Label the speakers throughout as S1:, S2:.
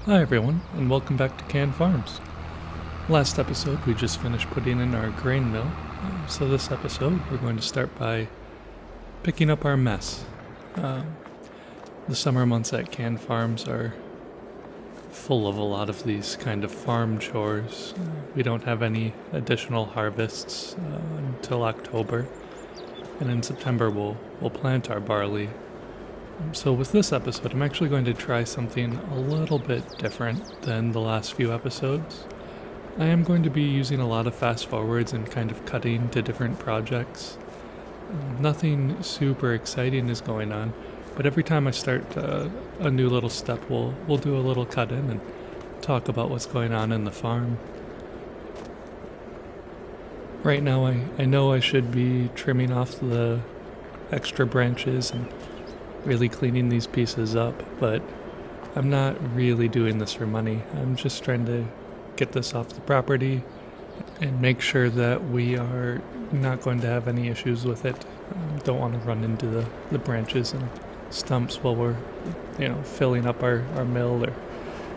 S1: Hi everyone, and welcome back to Kann Farms. Last episode we just finished putting in our grain mill, so this episode we're going to start by picking up our mess. The summer months at Kann Farms are full of a lot of these kind of farm chores. We don't have any additional harvests until October, and in September we'll plant our barley. So with this episode, I'm actually going to try something a little bit different than the last few episodes. I am going to be using a lot of fast forwards and kind of cutting to different projects. Nothing super exciting is going on, but every time I start a new little step, we'll do a little cut in and talk about what's going on in the farm. Right now, I know I should be trimming off the extra branches and really cleaning these pieces up, but I'm not really doing this for money. I'm just trying to get this off the property and make sure that we are not going to have any issues with it. Don't want to run into the branches and stumps while we're, filling up our mill or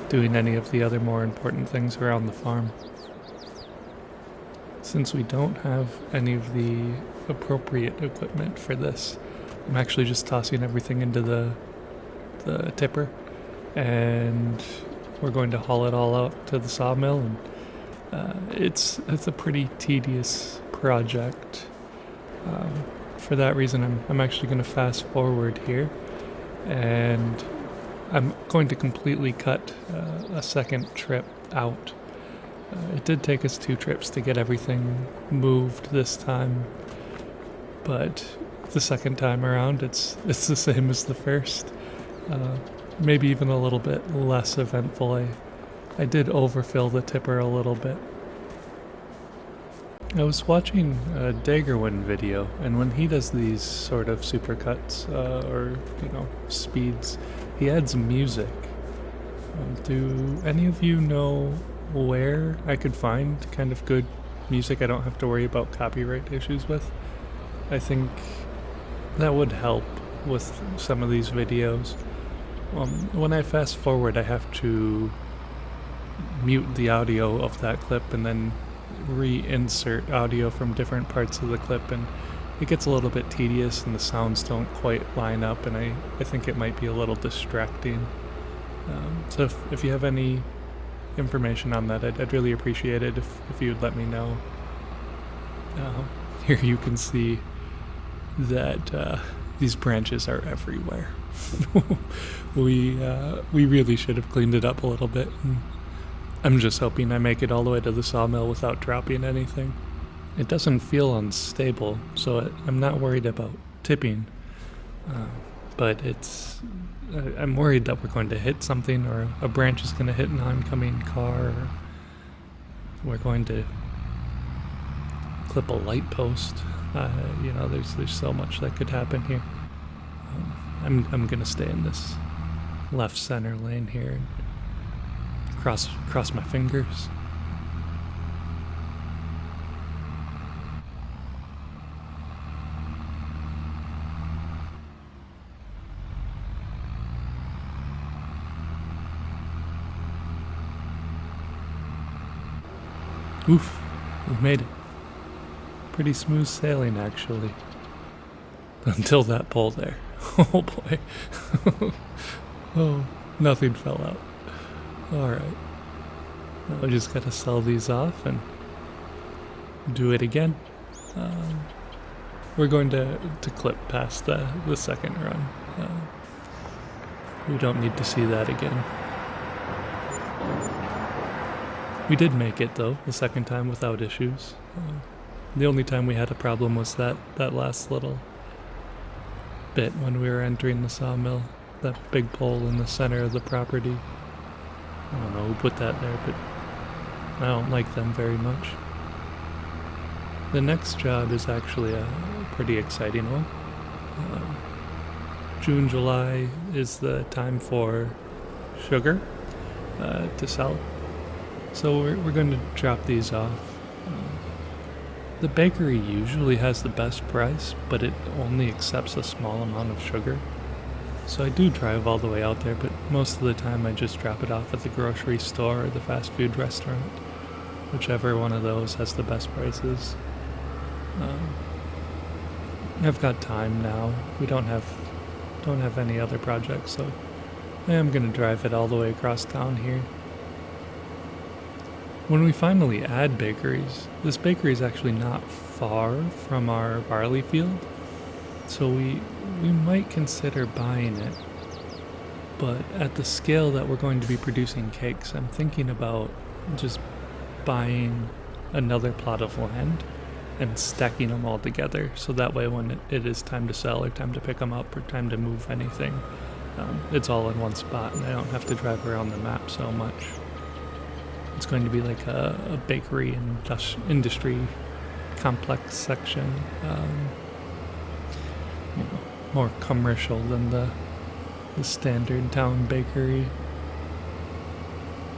S1: doing any of the other more important things around the farm. Since we don't have any of the appropriate equipment for this, I'm actually just tossing everything into the tipper, and we're going to haul it all out to the sawmill, and it's a pretty tedious project. For that reason, I'm actually going to fast forward here, and I'm going to completely cut a second trip out. It did take us 2 trips to get everything moved this time, but the second time around, it's the same as the first. Maybe even a little bit less eventful. I did overfill the tipper a little bit. I was watching a Dagerwin video, and when he does these sort of supercuts or speeds, he adds music. Do any of you know where I could find kind of good music I don't have to worry about copyright issues with? I think that would help with some of these videos. When I fast forward, I have to mute the audio of that clip and then reinsert audio from different parts of the clip, and it gets a little bit tedious and the sounds don't quite line up, and I think it might be a little distracting. So if you have any information on that, I'd really appreciate it if you'd let me know. Here you can see that these branches are everywhere. We really should have cleaned it up a little bit. I'm just hoping I make it all the way to the sawmill without dropping anything. It doesn't feel unstable, so I'm not worried about tipping. But I'm worried that we're going to hit something, or a branch is going to hit an oncoming car, or we're going to clip a light post. There's so much that could happen here. I'm gonna stay in this left center lane here and cross my fingers. Oof, we've made it. Pretty smooth sailing, actually. Until that pole there. Oh boy. Oh, nothing fell out. Alright. Now we just gotta sell these off and do it again. We're going to clip past the second run. We don't need to see that again. We did make it, though, the second time without issues. The only time we had a problem was that last little bit when we were entering the sawmill. That big pole in the center of the property. I don't know who put that there, but I don't like them very much. The next job is actually a pretty exciting one. June, July is the time for sugar to sell. So we're going to drop these off. The bakery usually has the best price, but it only accepts a small amount of sugar. So I do drive all the way out there, but most of the time I just drop it off at the grocery store or the fast food restaurant. Whichever one of those has the best prices. I've got time now. We don't have any other projects, so I am gonna drive it all the way across town here. When we finally add bakeries, this bakery is actually not far from our barley field, so we might consider buying it. But at the scale that we're going to be producing cakes, I'm thinking about just buying another plot of land and stacking them all together, so that way when it is time to sell or time to pick them up or time to move anything, it's all in one spot and I don't have to drive around the map so much. It's going to be like a bakery and industry complex section, more commercial than the standard town bakery.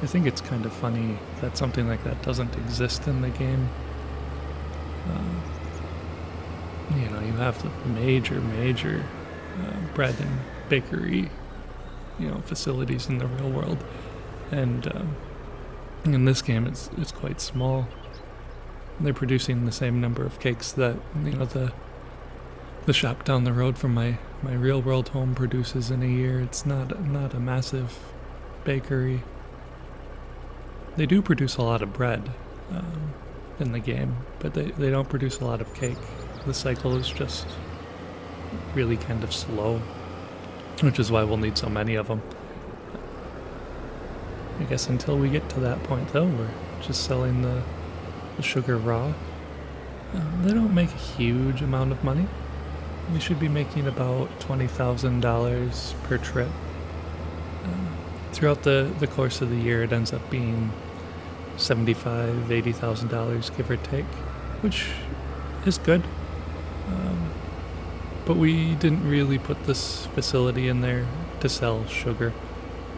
S1: I think it's kind of funny that something like that doesn't exist in the game. You have the major bread and bakery, facilities in the real world, and in this game it's quite small. They're producing the same number of cakes that the shop down the road from my real world home produces in a year. It's not a massive bakery. They do produce a lot of bread in the game, but they don't produce a lot of cake. The cycle is just really kind of slow, which is why we'll need so many of them. I guess until we get to that point, though, we're just selling the sugar raw. They don't make a huge amount of money. We should be making about $20,000 per trip. Throughout the course of the year, it ends up being $75,000, $80,000, give or take, which is good. But we didn't really put this facility in there to sell sugar.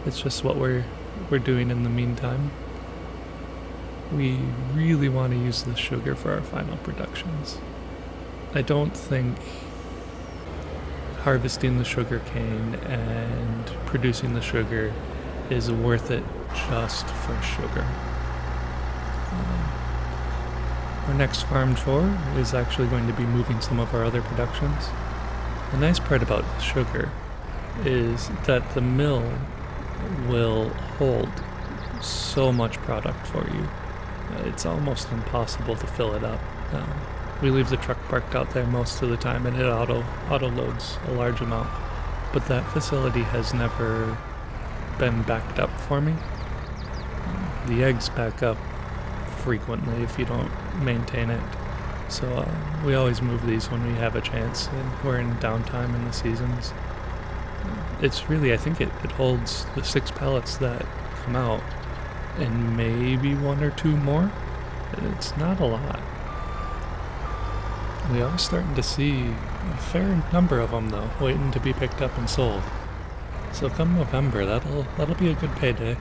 S1: It's just what we're doing in the meantime. We really want to use the sugar for our final productions. I don't think harvesting the sugar cane and producing the sugar is worth it just for sugar. Our next farm chore is actually going to be moving some of our other productions. The nice part about the sugar is that the mill will hold so much product for you. It's almost impossible to fill it up. We leave the truck parked out there most of the time and it auto loads a large amount, but that facility has never been backed up for me. The eggs back up frequently if you don't maintain it, so we always move these when we have a chance and we're in downtime in the seasons. It's really, I think it holds the 6 pallets that come out and maybe 1 or 2 more. It's not a lot. We are starting to see a fair number of them though, waiting to be picked up and sold. So come November, that'll be a good payday.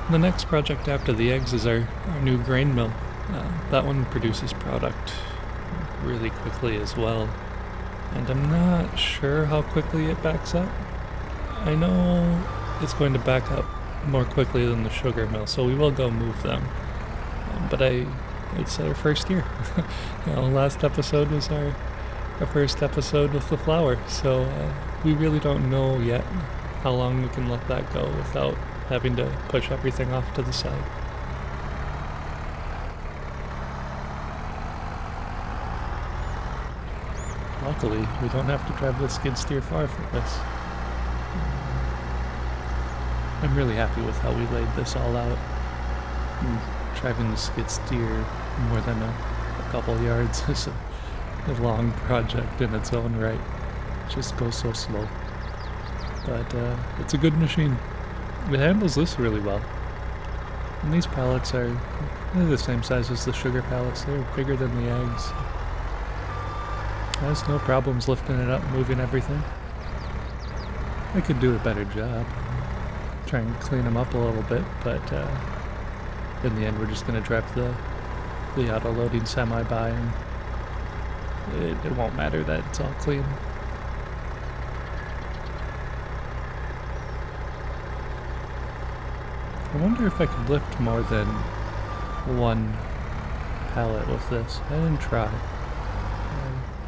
S1: The next project after the eggs is our new grain mill. That one produces product really quickly as well, and I'm not sure how quickly it backs up. I know it's going to back up more quickly than the sugar mill, so we will go move them. But it's our first year. Last episode was our first episode with the flour, so we really don't know yet how long we can let that go without having to push everything off to the side. Luckily, we don't have to drive the skid steer far for this. I'm really happy with how we laid this all out. Driving the skid steer more than a couple yards is a long project in its own right. It just goes so slow. But it's a good machine. It handles this really well. And these pallets they're the same size as the sugar pallets. They're bigger than the eggs. There's no problems lifting it up, moving everything. I could do a better job. Try and clean them up a little bit, but in the end we're just going to drive the auto-loading semi by and it won't matter that it's all clean. I wonder if I could lift more than one pallet with this. I didn't try.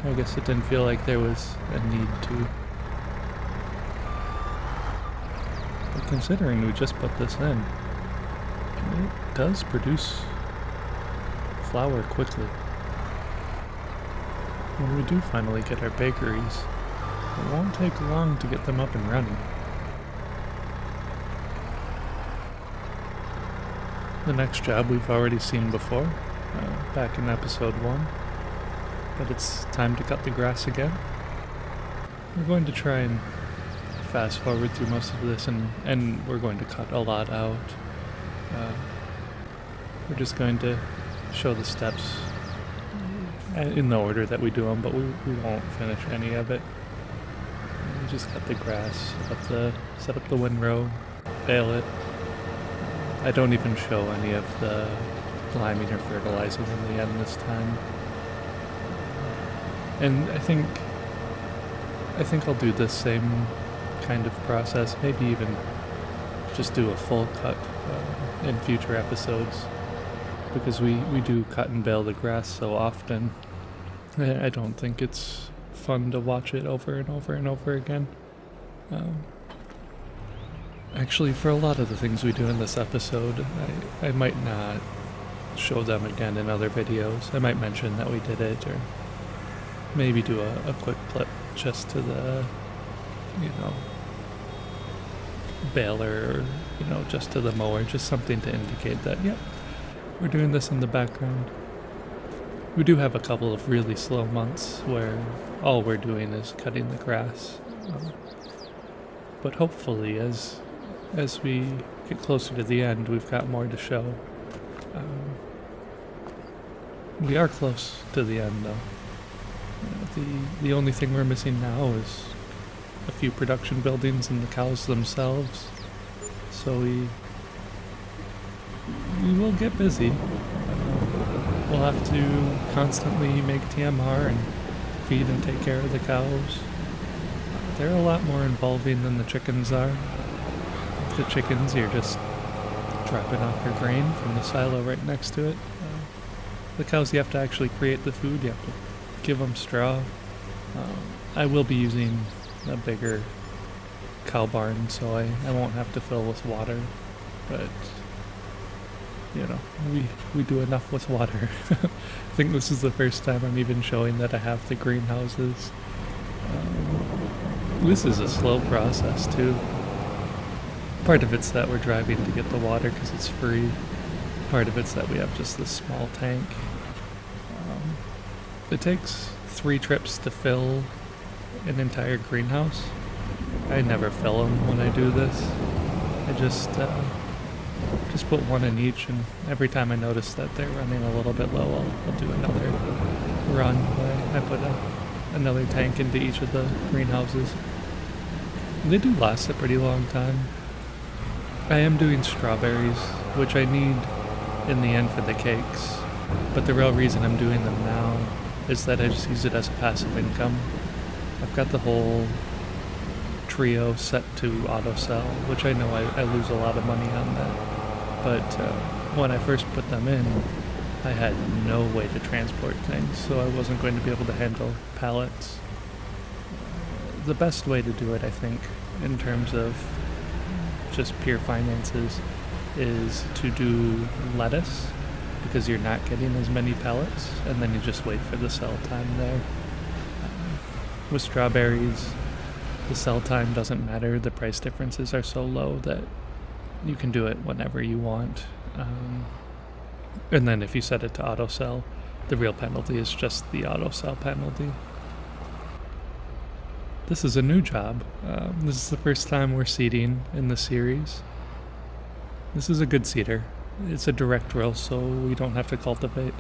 S1: I guess it didn't feel like there was a need to. But considering we just put this in, it does produce flour quickly. When we do finally get our bakeries, it won't take long to get them up and running. The next job we've already seen before, back in episode 1, but it's time to cut the grass again. We're going to try and fast forward through most of this, and we're going to cut a lot out. We're just going to show the steps in the order that we do them, but we won't finish any of it. We just cut the grass, set up the windrow, bale it. I don't even show any of the liming or fertilizing in the end this time. And I think I'll do the same kind of process, maybe even just do a full cut in future episodes, because we do cut and bale the grass so often. I don't think it's fun to watch it over and over and over again. Actually, for a lot of the things we do in this episode, I might not show them again in other videos. I might mention that we did it, or maybe do a quick clip just to the, baler, or, just to the mower, just something to indicate that, yep, we're doing this in the background. We do have a couple of really slow months where all we're doing is cutting the grass. But hopefully, as we get closer to the end, we've got more to show. We are close to the end, though. The only thing we're missing now is a few production buildings and the cows themselves. So we will get busy. We'll have to constantly make TMR and feed and take care of the cows. They're a lot more involving than the chickens are. With the chickens, you're just dropping off your grain from the silo right next to it. The cows, you have to actually create the food. You have to give them straw. I will be using a bigger cow barn, so I won't have to fill with water. But, we do enough with water. I think this is the first time I'm even showing that I have the greenhouses. This is a slow process, too. Part of it's that we're driving to get the water because it's free. Part of it's that we have just this small tank. It takes 3 trips to fill an entire greenhouse. I never fill them when I do this. I just put one in each, and every time I notice that they're running a little bit low, I'll do another run where I put another tank into each of the greenhouses. They do last a pretty long time. I am doing strawberries, which I need in the end for the cakes, but the real reason I'm doing them now is that I just use it as a passive income. I've got the whole trio set to auto sell, which I know I lose a lot of money on that, but when I first put them in, I had no way to transport things, so I wasn't going to be able to handle pallets. The best way to do it, I think, in terms of just pure finances, is to do lettuce, because you're not getting as many pallets, and then you just wait for the sell time there. With strawberries, the sell time doesn't matter. The price differences are so low that you can do it whenever you want. And then if you set it to auto sell, the real penalty is just the auto sell penalty. This is a new job. This is the first time we're seeding in the series. This is a good seeder. It's a direct row, so we don't have to cultivate.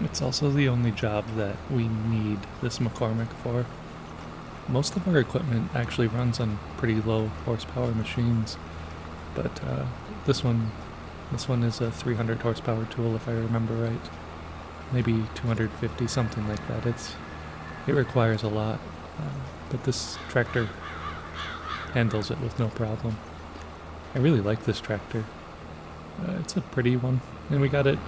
S1: It's also the only job that we need this McCormick for. Most of our equipment actually runs on pretty low horsepower machines, but this one is a 300 horsepower tool, if I remember right. Maybe 250, something like that. It requires a lot, but this tractor handles it with no problem. I really like this tractor. It's a pretty one, and we got it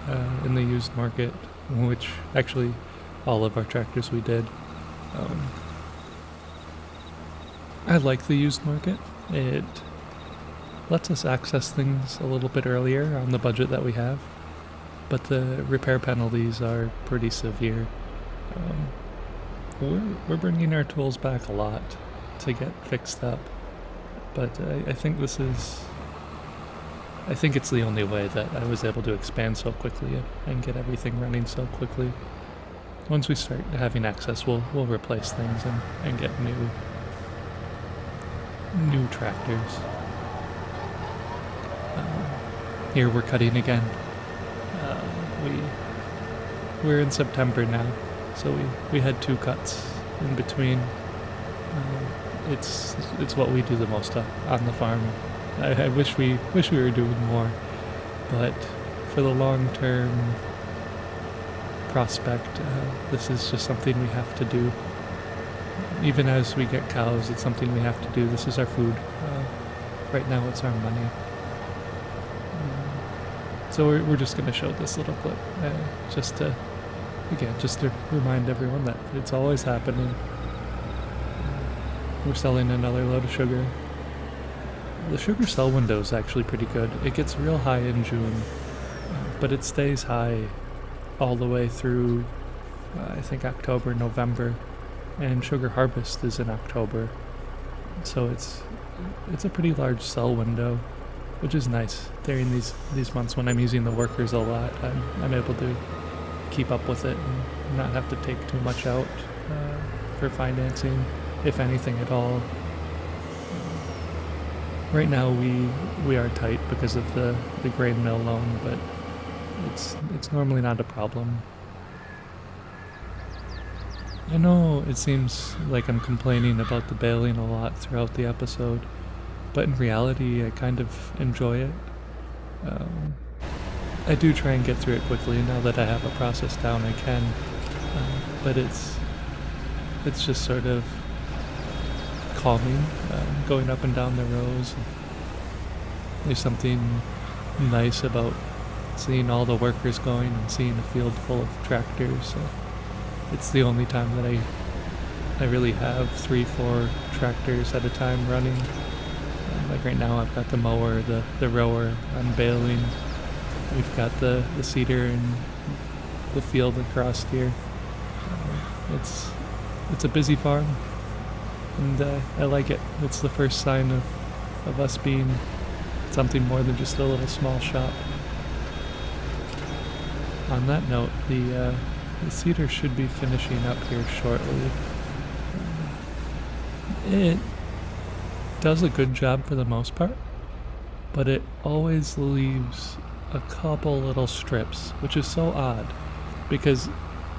S1: in the used market, which actually all of our tractors we did. I like the used market. It lets us access things a little bit earlier on the budget that we have, but the repair penalties are pretty severe. We're bringing our tools back a lot to get fixed up, but I think I think it's the only way that I was able to expand so quickly and get everything running so quickly. Once we start having access, we'll replace things and get new tractors. Here we're cutting again. We're in September now, so we had 2 cuts in between. It's what we do the most on the farm. I wish we were doing more, but for the long-term prospect, this is just something we have to do. Even as we get cows, it's something we have to do. This is our food. Right now it's our money. So we're just going to show this little clip, just to remind everyone that it's always happening. We're selling another load of sugar. The sugar sell window is actually pretty good. It gets real high in June, but it stays high all the way through, I think, October, November, and sugar harvest is in October. So it's a pretty large sell window, which is nice during these months when I'm using the workers a lot. I'm able to keep up with it and not have to take too much out for financing, if anything at all. Right now we are tight because of the grain mill loan, but it's normally not a problem. I know it seems like I'm complaining about the baling a lot throughout the episode, but in reality I kind of enjoy it. I do try and get through it quickly. Now that I have a process down, I can, but it's just sort of calming, going up and down the rows. There's something nice about seeing all the workers going and seeing a field full of tractors. It's the only time that I really have 3-4 tractors at a time running. Like right now I've got the mower, the rower, I'm baling. We've got the seeder and the field across here. It's a busy farm, and I like it. It's the first sign of us being something more than just a little small shop. On that note, the seeder should be finishing up here shortly. It does a good job for the most part, but it always leaves a couple little strips, which is so odd because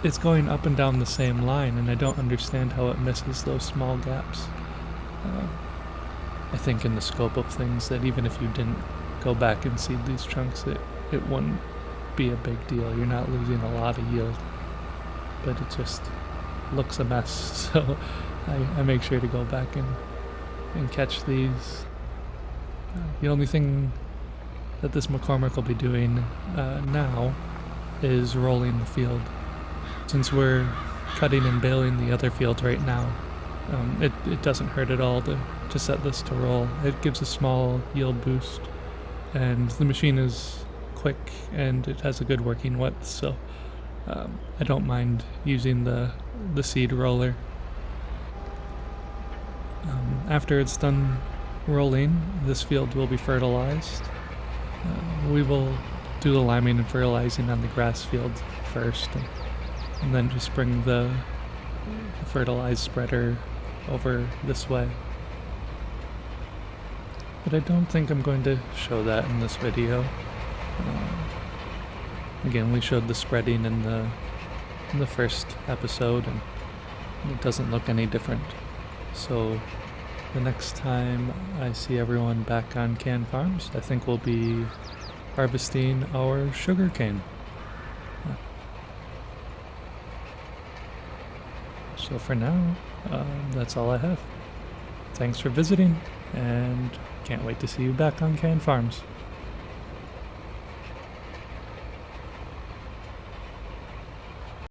S1: it's going up and down the same line, and I don't understand how it misses those small gaps. I think in the scope of things that even if you didn't go back and seed these chunks, it wouldn't be a big deal. You're not losing a lot of yield, but it just looks a mess. So I make sure to go back and catch these. The only thing that this McCormick will be doing now is rolling the field. Since we're cutting and baling the other field right now, it doesn't hurt at all to set this to roll. It gives a small yield boost, and the machine is quick and it has a good working width, so I don't mind using the seed roller. After it's done rolling, this field will be fertilized. We will do the liming and fertilizing on the grass field first, and then just bring the fertilized spreader over this way. But I don't think I'm going to show that in this video. Again, we showed the spreading in the first episode, and it doesn't look any different. So the next time I see everyone back on Kann Farms, I think we'll be harvesting our sugar cane. So for now, that's all I have. Thanks for visiting, and Can't wait to see you back on Kann Farms.